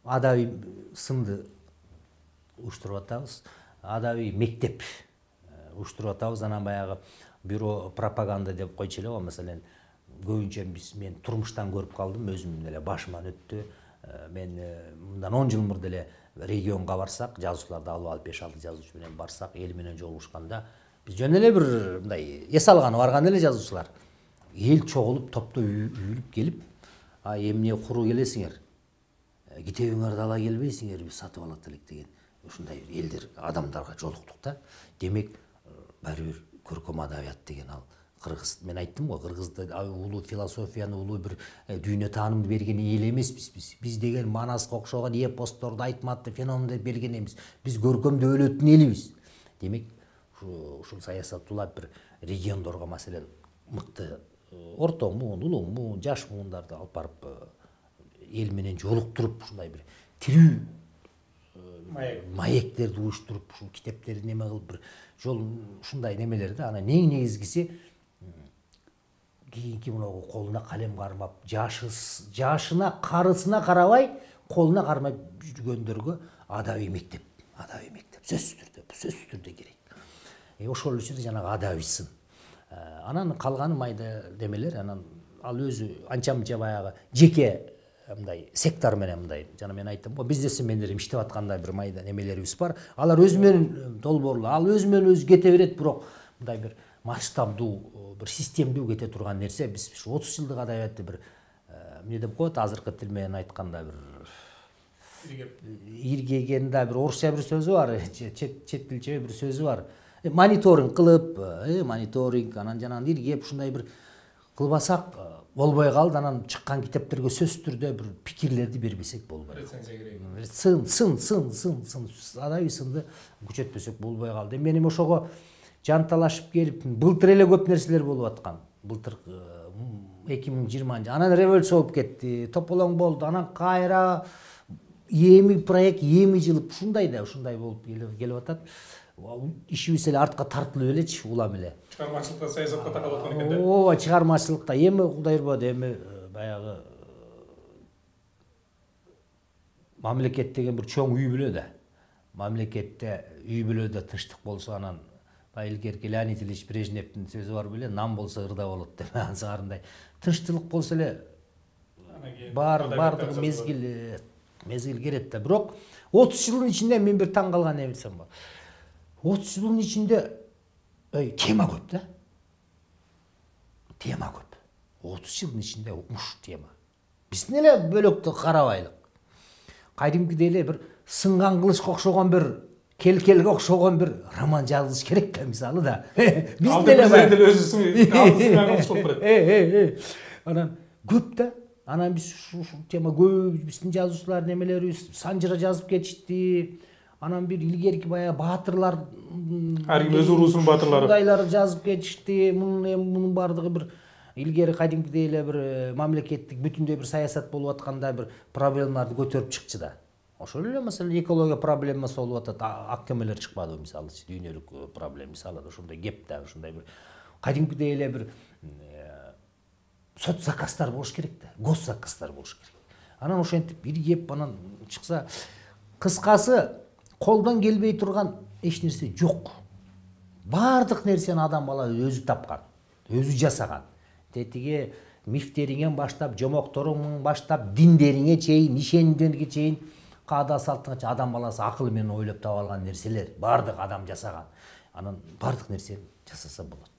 Адаби сынды уштуруп атабыз. Адаби мектеп уштуруп атабыз. Анан баягы бюро пропаганда деп койчу эле го. Маселен, көбүнчө мен турмуштан көрүп калдым, өзүм деле башыман өттү. Мен мындан 10 жыл мурда эле регионго барсак, жазуучуларды алып 5-6 жазуучу менен барсак, эл менен жолугушканда, биз жөн эле бир мындай эс алганы барган эле жазуучулар. Эл чогулуп, топто үйүлүп келип, эмне куруу келесиңер? Китебиңерди ала келбейсиңер, биз сатып алат элек деген ушундай элдер, адамдарга жолуктук да. Демек, баары бир көркөм адабият деген ал кыргыз, мен айттым го, кыргызды улуу философияны, улуу бир дүйнө таанымды берген эл эмеспиз биз. Биз деген Манаска окшогон эпосторду, айтматты феноменди берген эмес. Биз көркөмдү өлөтүн элибиз. Демек, ушул саясат улап бир региондорго, маселен, мыкты орто муун, улуу муун, жаш муундарды алып барып эл менен жолуктуруп, ушундай бир тирүү маектерди уюштуруп, ушул китептерди неме кылып бир жол ушундай немелерди. Анан эң негизгиси кийинки мынау колуна калем кармап, жашына, карысына карабай, колуна кармап жүргөндөргө адаби мектеп сөзсүз түрдө керек. Ошол үчүн жанагы адаби сын. Анан калганы майда демелер, анан ал өзү анча-мынча баягы жеке мындай сектор менен мындай, жана мен айттым го, бизнесмендер иштеп аткандай бир майда немелерибиз бар. Алар өзү менен долбоорлуу, ал өзү менен өзү кете берет, бирок мындай бир масштабдуу, бир системдүү кете турган нерсе. Биз 30 жылдык адабиятты бир эмне деп коет, азыркы тил менен айтканда бир иргеген да бир орусча бир сөзү бар, чет тилче бир сөзү бар. Мониторинг кылып, мониторинг, анан жанагы иргеп ушундай бир кылбасак болбой калды. Анан чыккан китептерге сөзсүз түрдө бир пикирлерди бербесек болбойт. Рецензия керек. Сын, адаби сынды күчөтпөсөк болбой калды. Мен ошого жанталашып келип, былтыр эле көп нерселер болуп аткан. Былтыр 2020, анан революция болуп кетти, тополоң болду, анан кайра эми проект эми жылып, ушундай болуп келип атат. Ишибиз эле артка тартылып элечи, улам эле. Чыгармачылыкта саясатка такап аткан экен да. Ооба, чыгармачылыкта эми Кудай ырбады, эми баягы мамлекет деген бир чоң үй бүлө да. Мамлекетте үй бүлөдө тынчтык болсо, анан илгерки Леонид Ильич Брежневдин сөзү бар беле, нам болсо ырда болот деп, ансаарындай тынчтылык болсо эле бардыгы мезгил керет да. Бирок 30 жылдын ичинде мен бир таң калган нерсем бар. 30 жылдын ичинде тема көп да. Тема көп. 30 жылдын ичинде уш тема. Биз эле бөлөктү карабайлык. Кайдымкыдай эле бир сынган кылычка окшогон бир келкелге окшогон бир роман жазылыш керек да, мисалы да. Биз деле анан көп да. Анан биз ушул тема көп, биздин жазуучулар немелерибиз санжыра жазып кетишти. Анан бир илгерки баягы баатырлар, ар ким өз уруусунун баатырлары, мындайлар жазып кетишти. Мунун бардыгы бир илгери кайдымкыдай эле бир мамлекеттик бүтүндөй бир саясат болуп атканда бир проблемаларды көтөрүп чыкчы да. Ошол эле маселен экология проблемасы болуп атат, ак кемелер чыкпадыбы мисалы, дүйнөлүк проблема мисалы, ошондой кеп да, ошондой бир кайдымкыдай эле бир сот заказдар болуш керек да, гос заказдар болуш керек. Анан ошентип иргеп анан чыкса, кыскасы колдон келбей турган эч нерсе жок. Бардык нерсени адам бала өзү тапкан, өзү жасаган. Тетиги мифтериңен баштап, жомокторуңдан баштап, диндериңе чейин, ишенимдерге чейин, каада салтыңа чейин адам баласы акылы менен ойлоп таап алган нерселер бардык адам жасаган. Анан бардык нерсени жасаса болот.